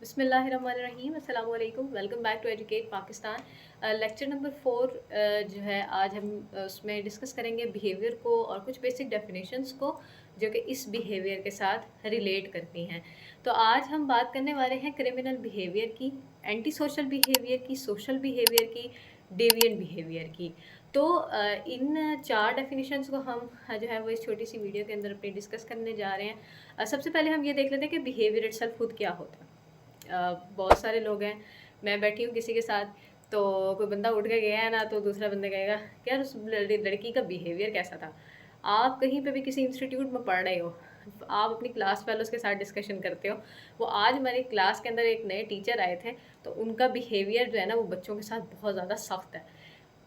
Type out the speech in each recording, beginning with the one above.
बिस्मिल्लाहिर्रहमानिर्रहीम अस्सलाम वालेकुम। Welcome back to educate Pakistan. Lecture number 4 जो है आज हम उसमें डिस्कस करेंगे बिहेवियर को और कुछ बेसिक डेफिनेशंस को जो कि इस बिहेवियर के साथ रिलेट करती हैं। तो आज हम बात करने वाले हैं क्रिमिनल बिहेवियर की, एंटी सोशल बिहेवियर की, सोशल बिहेवियर की, डेविएंट बिहेवियर की। तो इन 4 डेफिनेशंस को हम जो है वो इस छोटी सी वीडियो के अंदर अपनी डिस्कस करने जा रहे हैं। सबसे पहले हम ये देख लेते हैं कि बिहेवियर इटसेल्फ खुद क्या होता है। बहुत सारे लोग हैं, मैं बैठी हूँ किसी के साथ, तो कोई बंदा उठ के गया है ना, तो दूसरा बंदा कहेगा कि यार उस लड़की का बिहेवियर कैसा था। आप कहीं पे भी किसी इंस्टीट्यूट में पढ़ रहे हो, आप अपनी क्लास फेलोज़ के साथ डिस्कशन करते हो। वो आज हमारी क्लास के अंदर एक नए टीचर आए थे, तो उनका बिहेवियर जो है ना वो बच्चों के साथ बहुत ज़्यादा सख्त है।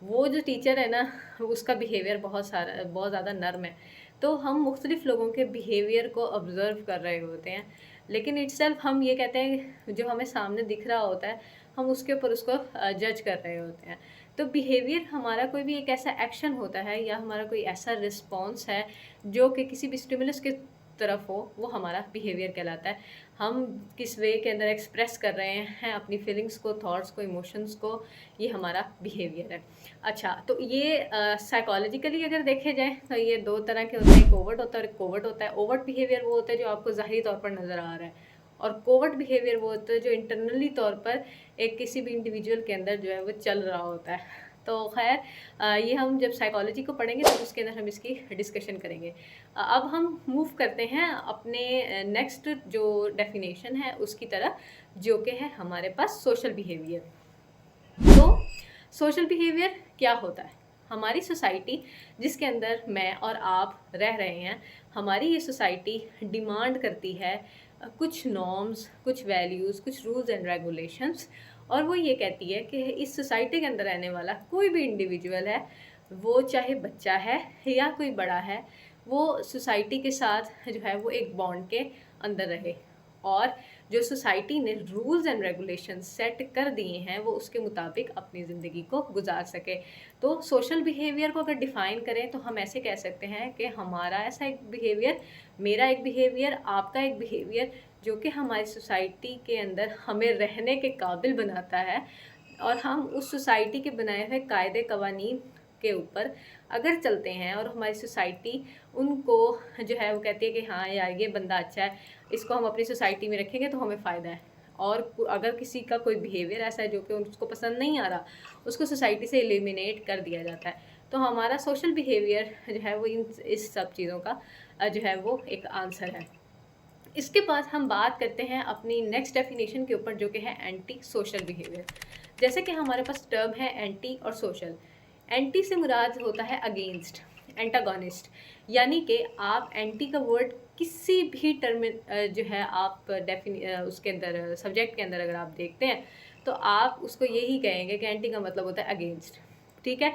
वो जो टीचर है ना, उसका बिहेवियर बहुत ज़्यादा नर्म है। तो हम मुख्तलिफ लोगों के बिहेवियर को ऑब्ज़र्व कर रहे होते हैं, लेकिन इटसेल्फ हम ये कहते हैं जो हमें सामने दिख रहा होता है, हम उसके ऊपर उसको जज कर रहे होते हैं। तो बिहेवियर हमारा कोई भी एक ऐसा एक्शन होता है या हमारा कोई ऐसा रिस्पॉन्स है जो कि किसी भी स्टिमुलस के तरफ हो, वो हमारा बिहेवियर कहलाता है। हम किस वे के अंदर एक्सप्रेस कर रहे हैं अपनी फीलिंग्स को, थॉट्स को, इमोशंस को, ये हमारा बिहेवियर है। अच्छा, तो ये साइकोलॉजिकली अगर देखे जाए तो ये दो तरह के होते हैं, एक ओवर्ट होता है और एक कोवर्ट होता है। ओवर्ट बिहेवियर वो होता है जो आपको ज़ाहिरी तौर पर नज़र आ रहा है, और कोवर्ट बिहेवियर वो होता है जो इंटरनली तौर पर एक किसी भी इंडिविजुअल के अंदर जो है वो चल रहा होता है। तो खैर, ये हम जब साइकोलॉजी को पढ़ेंगे तो उसके अंदर हम इसकी डिस्कशन करेंगे। अब हम मूव करते हैं अपने नेक्स्ट जो डेफिनेशन है उसकी तरफ, जो कि है हमारे पास सोशल बिहेवियर। तो सोशल बिहेवियर क्या होता है? हमारी सोसाइटी जिसके अंदर मैं और आप रह रहे हैं, हमारी ये सोसाइटी डिमांड करती है कुछ नॉर्म्स, कुछ वैल्यूज़, कुछ रूल्स एंड रेगुलेशंस, और वो ये कहती है कि इस सोसाइटी के अंदर रहने वाला कोई भी इंडिविजुअल है, वो चाहे बच्चा है या कोई बड़ा है, वो सोसाइटी के साथ जो है वो एक बॉन्ड के अंदर रहे, और जो सोसाइटी ने रूल्स एंड रेगुलेशन सेट कर दिए हैं वो उसके मुताबिक अपनी ज़िंदगी को गुजार सके। तो सोशल बिहेवियर को अगर डिफ़ाइन करें तो हम ऐसे कह सकते हैं कि हमारा ऐसा एक बिहेवियर, मेरा एक बिहेवियर, आपका एक बिहेवियर, जो कि हमारी सोसाइटी के अंदर हमें रहने के काबिल बनाता है, और हम उस सोसाइटी के बनाए हुए कायदे कवानीन के ऊपर अगर चलते हैं और हमारी सोसाइटी उनको जो है वो कहती है कि हाँ यार ये बंदा अच्छा है, इसको हम अपनी सोसाइटी में रखेंगे तो हमें फ़ायदा है। और अगर किसी का कोई बिहेवियर ऐसा है जो कि उसको पसंद नहीं आ रहा, उसको सोसाइटी से एलिमिनेट कर दिया जाता है। तो हमारा सोशल बिहेवियर जो है वो इस सब चीज़ों का जो है वो एक आंसर है। इसके बाद हम बात करते हैं अपनी नेक्स्ट डेफिनेशन के ऊपर, जो कि है एंटी सोशल बिहेवियर। जैसे कि हमारे पास टर्म है एंटी और सोशल। एंटी से मुराद होता है अगेंस्ट, एंटागोनिस्ट, यानी कि आप एंटी का वर्ड किसी भी टर्म जो है आप उसके अंदर सब्जेक्ट के अंदर अगर आप देखते हैं तो आप उसको यही कहेंगे कि एंटी का मतलब होता है अगेंस्ट। ठीक है,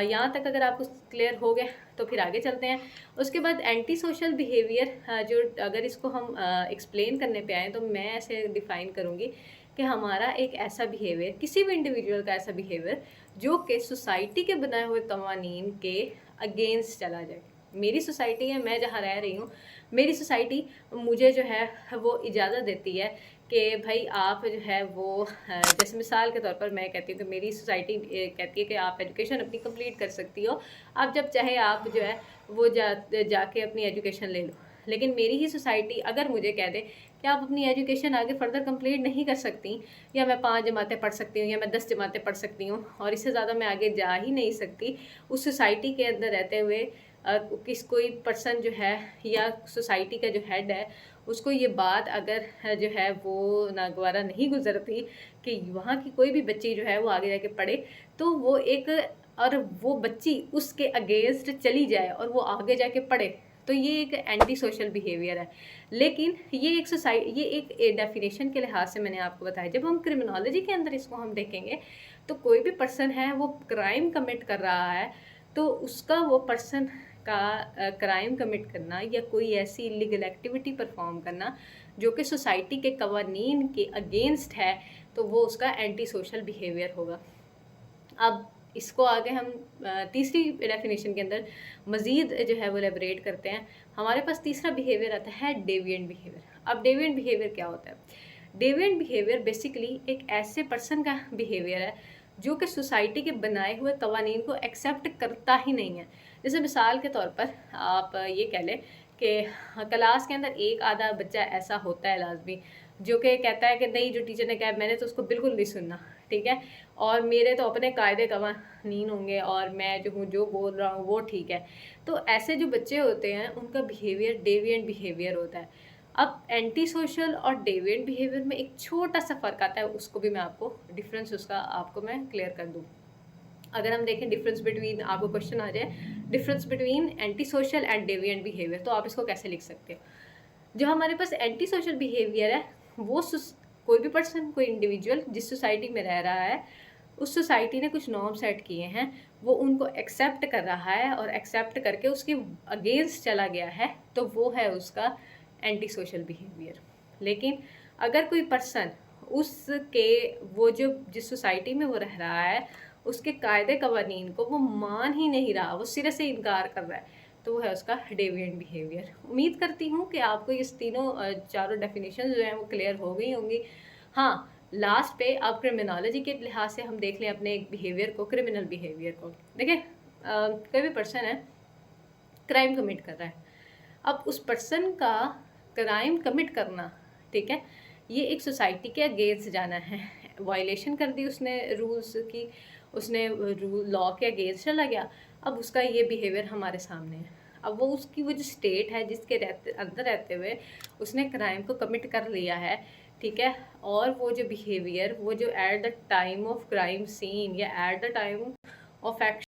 यहाँ तक अगर आपको क्लियर हो गया तो फिर आगे चलते हैं। उसके बाद एंटी सोशल बिहेवियर, जो अगर इसको हम एक्सप्लेन करने पे आएँ तो मैं ऐसे डिफ़ाइन करूँगी कि हमारा एक ऐसा बिहेवियर, किसी भी इंडिविजुअल का ऐसा बिहेवियर जो कि सोसाइटी के बनाए हुए कवानीन के अगेंस्ट चला जाए। मेरी सोसाइटी है, मैं जहाँ रह रही हूँ, मेरी सोसाइटी मुझे जो है वो इजाज़त देती है कि भाई आप जो है वो जैसे मिसाल के तौर पर मैं कहती हूँ कि मेरी सोसाइटी कहती है कि आप एजुकेशन अपनी कंप्लीट कर सकती हो, आप जब चाहे आप जो है वो जाके अपनी एजुकेशन ले लो। लेकिन मेरी ही सोसाइटी अगर मुझे कह दे कि आप अपनी एजुकेशन आगे फर्दर कंप्लीट नहीं कर सकती, या मैं 5 जमातें पढ़ सकती हूँ या मैं 10 जमातें पढ़ सकती हूँ और इससे ज़्यादा मैं आगे जा ही नहीं सकती, उस सोसाइटी के अंदर रहते हुए कोई पर्सन जो है या सोसाइटी का जो हेड है उसको ये बात अगर जो है वो नागवारा नहीं गुजरती कि वहाँ की कोई भी बच्ची जो है वो आगे जाके पढ़े, तो वो एक, और वो बच्ची उसके अगेंस्ट चली जाए और वो आगे जाके पढ़े, तो ये एक एंटी सोशल बिहेवियर है। लेकिन ये एक डेफिनेशन के लिहाज से मैंने आपको बताया। जब हम क्रिमिनोलॉजी के अंदर इसको हम देखेंगे तो कोई भी पर्सन है वो क्राइम कमिट कर रहा है, तो उसका वो पर्सन का क्राइम कमिट करना या कोई ऐसी इलीगल एक्टिविटी परफॉर्म करना जो कि सोसाइटी के कवानीन के अगेंस्ट है, तो वो उसका एंटी सोशल बिहेवियर होगा। अब इसको आगे हम तीसरी डेफिनेशन के अंदर मज़ीद जो है वो एलेबरेट करते हैं। हमारे पास तीसरा बिहेवियर आता है डेविएंट बिहेवियर। अब डेविएंट बिहेवियर क्या होता है? डेविएंट बिहेवियर बेसिकली एक ऐसे पर्सन का बिहेवियर है जो कि सोसाइटी के बनाए हुए कवानीन को एक्सेप्ट करता ही नहीं है। जैसे मिसाल के तौर पर आप ये कह लें कि क्लास के अंदर एक आधा बच्चा ऐसा होता है लाजमी, जो कि कहता है कि नहीं, जो टीचर ने कहा मैंने तो उसको बिल्कुल नहीं सुनना, ठीक है, और मेरे तो अपने कायदे कवानीन होंगे और मैं जो हूँ जो बोल रहा हूँ वो ठीक है। तो ऐसे जो बच्चे होते हैं उनका बिहेवियर डेविएंट बिहेवियर होता है। अब एंटी सोशल और डेविएंट बिहेवियर में एक छोटा सा फ़र्क आता है, उसको भी मैं आपको डिफरेंस उसका आपको मैं क्लियर कर दूँ। अगर हम देखें डिफरेंस बिटवीन, आपको क्वेश्चन आ जाए difference between anti social and deviant behaviour, तो आप इसको कैसे लिख सकते हो? जो हमारे पास एंटी सोशल बिहेवियर है वो कोई भी पर्सन, कोई इंडिविजुअल जिस सोसाइटी में रह रहा है, उस सोसाइटी ने कुछ नॉर्म सेट किए हैं, वो उनको एक्सेप्ट कर रहा है और एक्सेप्ट करके उसके अगेंस्ट चला गया है, तो वो है उसका एंटी सोशल बिहेवियर। लेकिन अगर कोई पर्सन उसके वो जो जिस सोसाइटी में वो रह रहा है उसके कायदे कवानीन को वो मान ही नहीं रहा, वो सिरे से इनकार कर रहा है, तो वो है उसका डेविएंट बिहेवियर। उम्मीद करती हूँ कि आपको इस तीनों चारों डेफिनेशन जो हैं वो क्लियर हो गई होंगी। हाँ, लास्ट पे अब क्रिमिनोलॉजी के लिहाज से हम देख लें अपने एक बिहेवियर को, क्रिमिनल बिहेवियर को। देखिए कोई भी पर्सन है, क्राइम कमिट कर रहा है, अब उस पर्सन का क्राइम कमिट करना, ठीक है, ये एक सोसाइटी के अगेंस्ट जाना है, वायलेशन कर दी उसने रूल्स की, उसने लॉ के अगेंस्ट चला गया, अब उसका ये बिहेवियर हमारे सामने है। अब वो उसकी वो जो स्टेट है जिसके अंदर रहते हुए उसने क्राइम को कमिट कर लिया है, ठीक है, और वो जो बिहेवियर वो जो at the time of crime scene या at the time of action